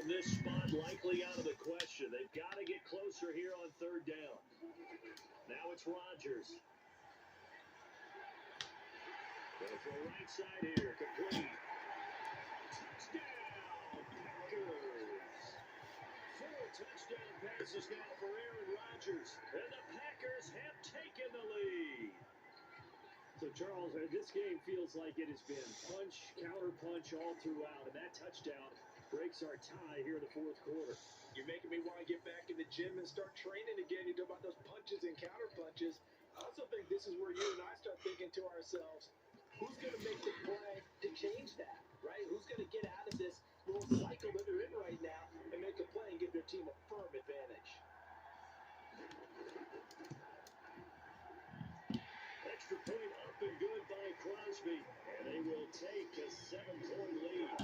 from this spot likely out of the question. They've got to get closer here on third down. Now it's Rodgers. Going for a right side here. Complete. Touchdown, Packers. 4 touchdown passes now for Aaron Rodgers. And the Packers have taken the lead. So, Charles, this game feels like it has been punch, counter punch all throughout. And that touchdown breaks our tie here in the fourth quarter. You're making me want to get back in the gym and start training again. You talk about those punches and counter punches. I also think this is where you and I start thinking to ourselves, who's going to make the play to change that, right? Who's going to get out of this little cycle that they're in right now and make a play and give their team a firm advantage? Extra point up and good by Crosby. And they will take a 7-point lead.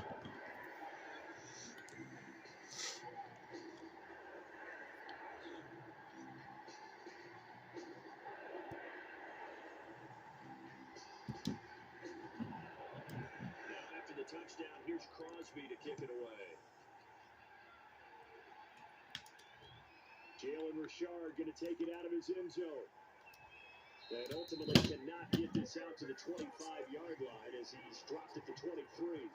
Touchdown. Here's Crosby to kick it away. Jalen Richard going to take it out of his end zone. And ultimately cannot get this out to the 25-yard line as he's dropped at the 23.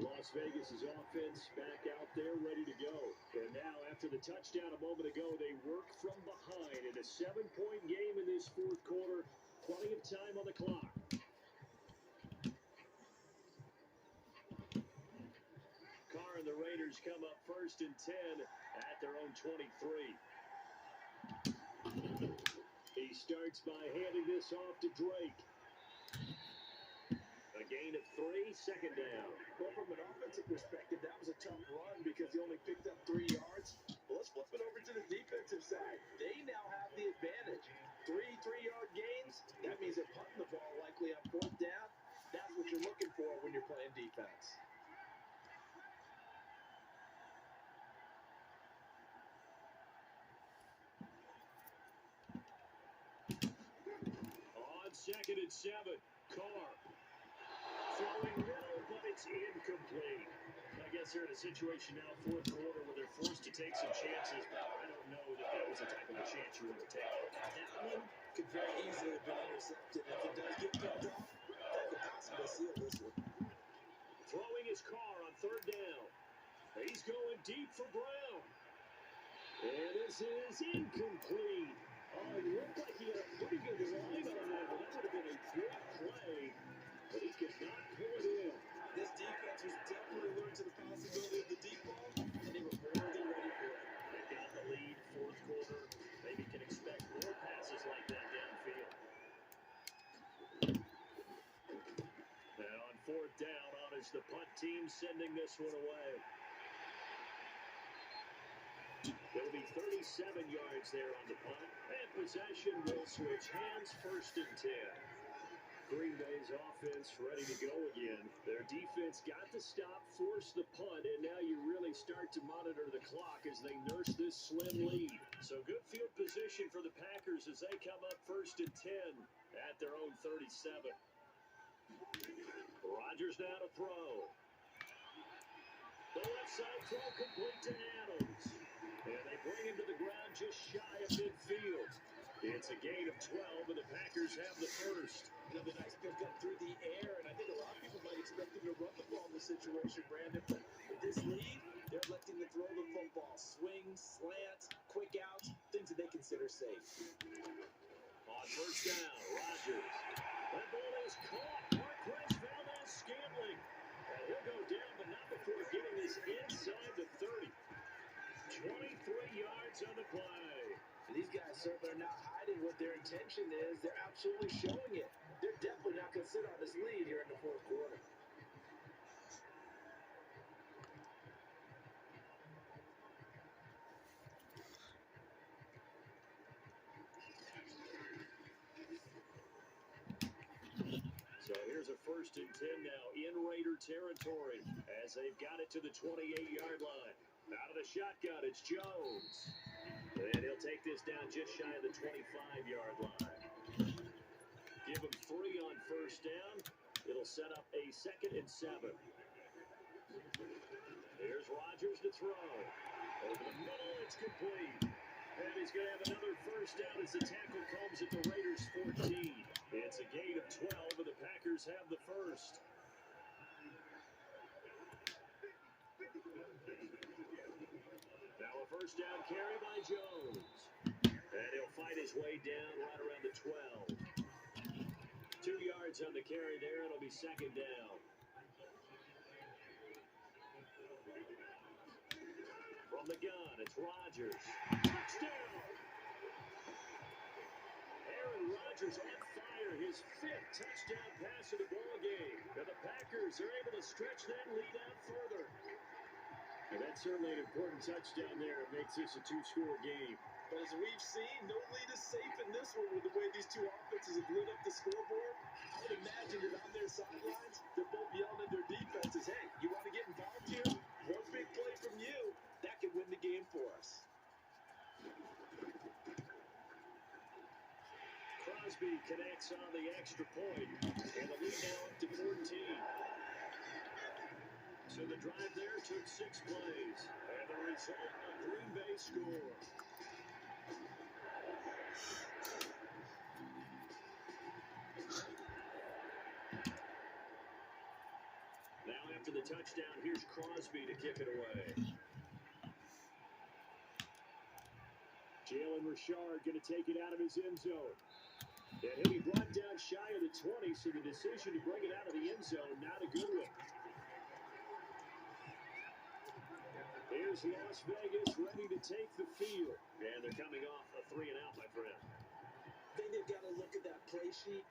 Las Vegas' offense back out there ready to go. And now after the touchdown a moment ago, they work from behind in a 7-point game in this fourth quarter. Plenty of time on the clock. Carr and the Raiders come up 1st and 10 at their own 23. He starts by handing this off to Drake. A gain of 3, second down. Well, from an offensive perspective, that was a tough run because he only picked up 3 yards. Well, let's flip it over to the defensive side. They now have the advantage. 3 3-yard gains. That means they're punting the ball likely on 4th down. That's what you're looking for when you're playing defense. On 2nd and 7, Carr. Throwing middle, but it's incomplete. I guess they're in a situation now, fourth quarter, where they're forced to take some chances, but I don't know that was the type of a chance you want to take. That one could very easily have been intercepted. If it does get picked off, that could possibly seal this one. Throwing his Carr on 3rd down. He's going deep for Brown. And this is incomplete. Oh, it looked like he had a pretty good line on that, but that would have been a good play. But he could not pull it in. This defense was definitely alert to the possibility of the deep ball, and they were more than ready for it. They've got the lead, fourth quarter. Maybe can expect more passes like that downfield. And on 4th down, on is the punt team sending this one away. It'll be 37 yards there on the punt. And possession will switch hands, 1st and 10. Green Bay's offense ready to go again. Their defense got to stop, force the punt, and now you really start to monitor the clock as they nurse this slim lead. So good field position for the Packers as they come up 1st and 10 at their own 37. Rodgers now to throw. The left side throw complete to Adams. And they bring him to the ground just shy of midfield. It's a gain of 12, and the Packers have the first. Another nice pickup through the air, and I think a lot of people might expect him to run the ball in this situation, Brandon. But with this lead, they're electing to throw the football. Swings, slants, quick outs, things that they consider safe. On 1st down, Rodgers. That ball is caught. Marquez Valdes-Scantling. And he'll go down, but not before getting this inside the 30. 23 yards on the play. These guys certainly are not hiding what their intention is. They're absolutely showing it. They're definitely not going to sit on this lead here in the fourth quarter. So here's a 1st and 10 now in Raider territory as they've got it to the 28-yard line. Out of the shotgun, it's Jones. And he'll take this down just shy of the 25-yard line. Give him 3 on 1st down. It'll set up a 2nd and 7. Here's Rodgers to throw. Over the middle, it's complete. And he's going to have another first down as the tackle comes at the Raiders' 14. It's a gain of 12, and the Packers have the first. Now a first down carry by Jones. And he'll fight his way down right around the 12. 2 yards on the carry there. It'll be second down. From the gun, it's Rodgers. Touchdown! Rodgers on fire, his 5th touchdown pass of the ball game. And the Packers are able to stretch that lead out further. And that's certainly an important touchdown there. It makes this a 2-score game. But as we've seen, no lead is safe in this one with the way these two offenses have lit up the scoreboard. I would imagine that on their sidelines, they're both yelling at their defenses, hey, you want to get involved here? One big play from you, that could win the game for us. Crosby connects on the extra point, and the lead now up to 14. So the drive there took 6 plays, and the result, a Green Bay score. Now after the touchdown, here's Crosby to kick it away. Jalen Richard going to take it out of his end zone. And he'll be brought down shy of the 20, so the decision to bring it out of the end zone, not a good one. Here's Las Vegas ready to take the field. And they're coming off a 3-and-out, my friend. I think they've got to look at that play sheet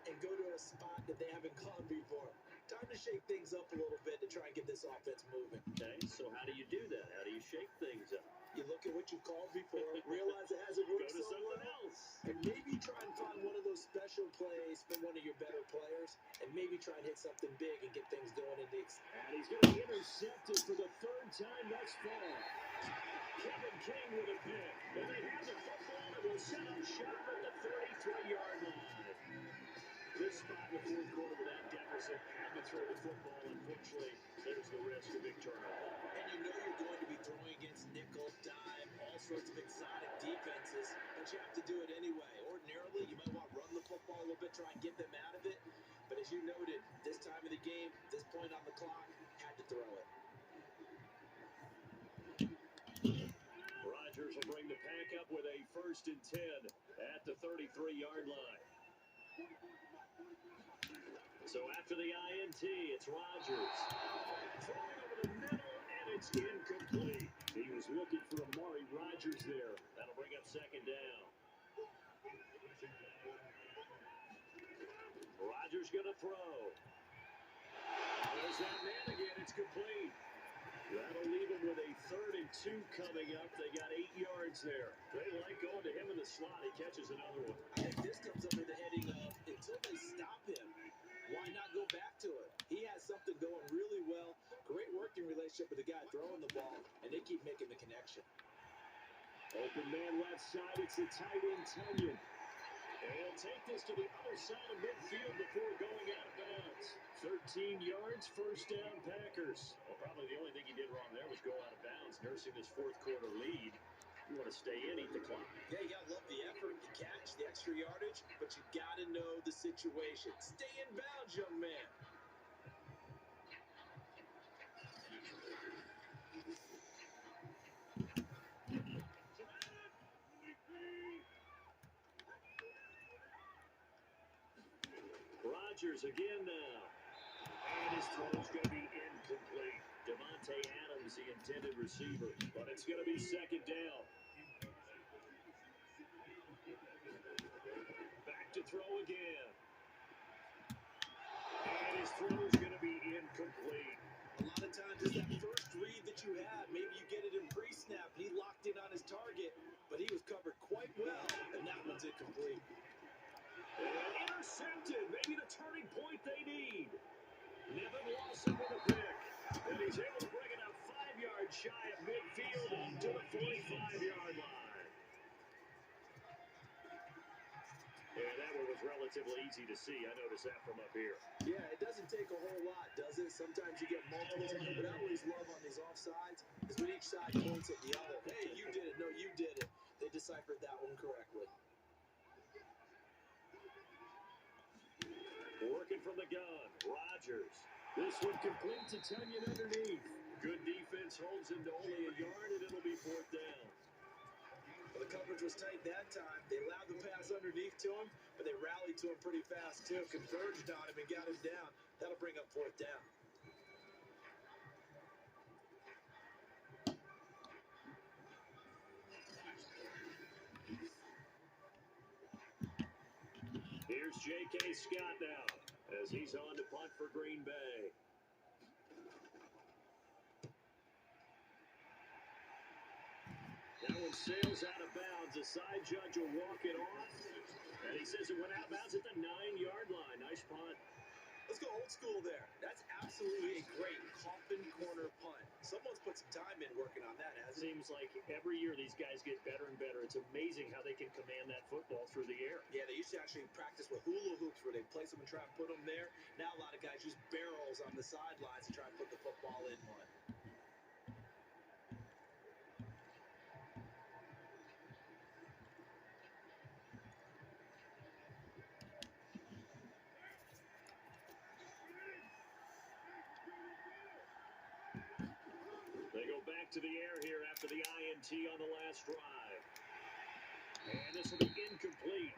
and go to a spot that they haven't gone before. Time to shake things up a little bit to try and get this offense moving. Okay, so how do you do that? How do you shake things up? You look at what you called before, realize it hasn't worked Go to someone else. and maybe try and find one of those special plays from one of your better players, and maybe try and hit something big and get things going in the And he's going to be intercepted for the 3rd time thus far. Kevin King with a pick. And they have the football and will set up shop at the 33-yard line. This spot in the 4th quarter with that deficit, had to throw the football. Unfortunately, there's the risk of big turnover. And you know you're going to be throwing against nickel, dime, all sorts of exotic defenses, but you have to do it anyway. Ordinarily, you might want to run the football a little bit, try and get them out of it. But as you noted, this time of the game, this point on the clock, had to throw it. Rodgers will bring the pack up with a 1st and 10 at the 33-yard line. So after the INT, it's Rodgers. Throwing over the middle, and it's incomplete. He was looking for Amari Rodgers there. That'll bring up 2nd down. Rodgers going to throw. There's that man again. It's complete. That'll leave him with a 3rd and 2 coming up. They got 8 yards there. They like going to him in the slot. He catches another one. I think this comes under the heading of, until they stop him, why not go back to it? He has something going really well. Great working relationship with the guy throwing the ball, and they keep making the connection. Open man left side. It's the tight end, Tunyon. And he'll take this to the other side of midfield before going out of bounds. 13 yards, 1st down, Packers. Well, probably the only thing he did wrong there was go out of bounds, nursing this 4th quarter lead. You want to stay in, eat the clock. Yeah, you gotta love the effort, the catch, the extra yardage, but you gotta know the situation. Stay in bounds, young man. Rodgers again now. And his throw's going to be incomplete. Devontae Adams, the intended receiver. But it's going to be 2nd down. Back to throw again. And his throw's going to be incomplete. A lot of times it's that first read that you have. Maybe you get it in pre-snap. He locked in on his target, but he was covered quite well, and that one's incomplete. And intercepted. Maybe the turning point they need. Nevin Lawson with a pick. And he's able to bring it up 5 yards shy of midfield to the 45-yard line. And that one was was relatively easy to see. I noticed that from up here. Yeah, it doesn't take a whole lot, does it? Sometimes you get multiples. What I always love on these offsides is when each side points at the other. Hey, you did it. No, you did it. They deciphered that one correctly. Working from the gun, Rodgers. This one complete to Tunyon underneath. Good defense holds him to only a yard, and it'll be 4th down. Well, the coverage was tight that time. They allowed the pass underneath to him, but they rallied to him pretty fast, too. Converged on him and got him down. That'll bring up 4th down. Here's J.K. Scott now, as he's on to punt for Green Bay. That one sails out of bounds. The side judge will walk it off. And he says it went out of bounds at the 9-yard line. Nice punt. Let's go old school there. That's absolutely a great coffin corner punt. Someone's put some time in working on that, hasn't it? Seems like every year these guys get better and better. It's amazing how they can command that football through the air. Yeah, they used to actually practice with hula hoops where they place them and try and put them there. Now a lot of guys use barrels on the sidelines to try and put the football in one. They go back to the air here after the INT on the last drive. And this will be incomplete.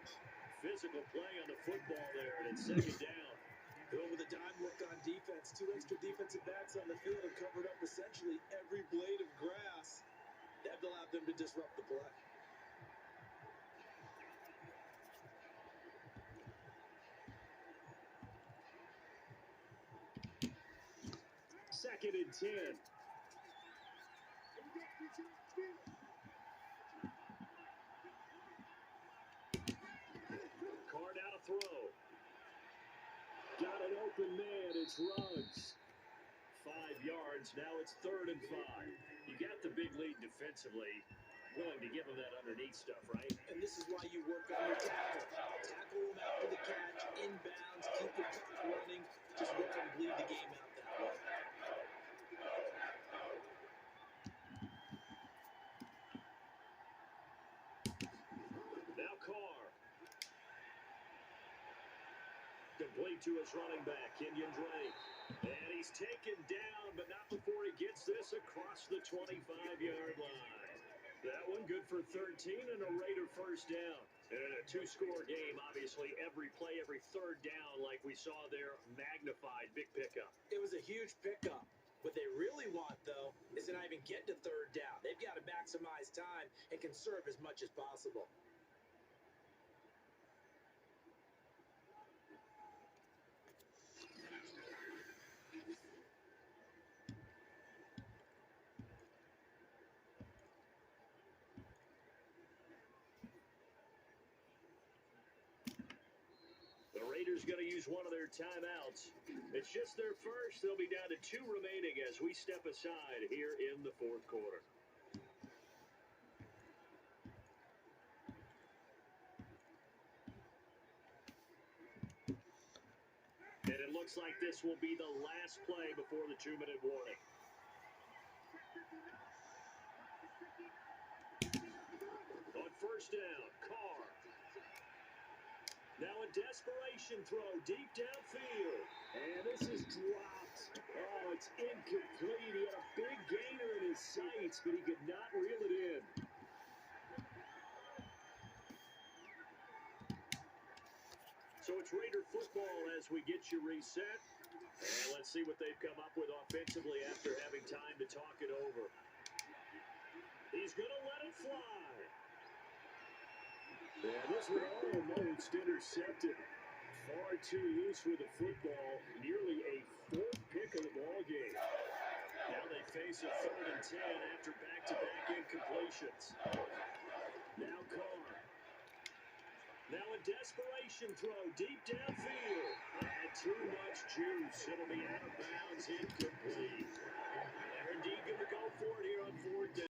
Physical play on the football there, and it's 2nd down. Going with a dime look on defense. 2 extra defensive backs on the field have covered up essentially every blade of grass. That allowed them to disrupt the play. 2nd and 10. Carr down to throw. Got an open man. It's Rodgers. 5 yards. Now it's 3rd and 5. You got the big lead defensively. Willing to give him that underneath stuff, right? And this is why you work on your tackle. Tackle him after the catch, inbounds, keep the clock running. Just let him bleed the game out that way. Now Carr. Complete to his running back, Kenyon Drake. And he's taken down, but not before he gets this across the 25-yard line. That one good for 13 and a Raider 1st down. And in a 2-score game, obviously every play, every 3rd down, like we saw there, magnified. Big pickup. It was a huge pickup. What they really want, though, is to not even get to 3rd down. They've got to maximize time and conserve as much as possible. The Raiders going to use one of their timeouts. It's just their first. They'll be down to 2 remaining as we step aside here in the 4th quarter. And it looks like this will be the last play before the 2-minute warning. On 1st down, Carr. Now a desperation throw deep downfield. And this is dropped. Oh, it's incomplete. He had a big gainer in his sights, but he could not reel it in. So it's Raider football as we get you reset. And let's see what they've come up with offensively after having time to talk it over. He's going to let it fly. And this one almost intercepted. Far too loose with the football. Nearly a 4th pick of the ball game. Now they face a 3rd and 10 after back-to-back incompletions. Now Carr. Now a desperation throw deep downfield. And too much juice. It'll be out of bounds, incomplete. They're indeed going to go for it here on 4th down.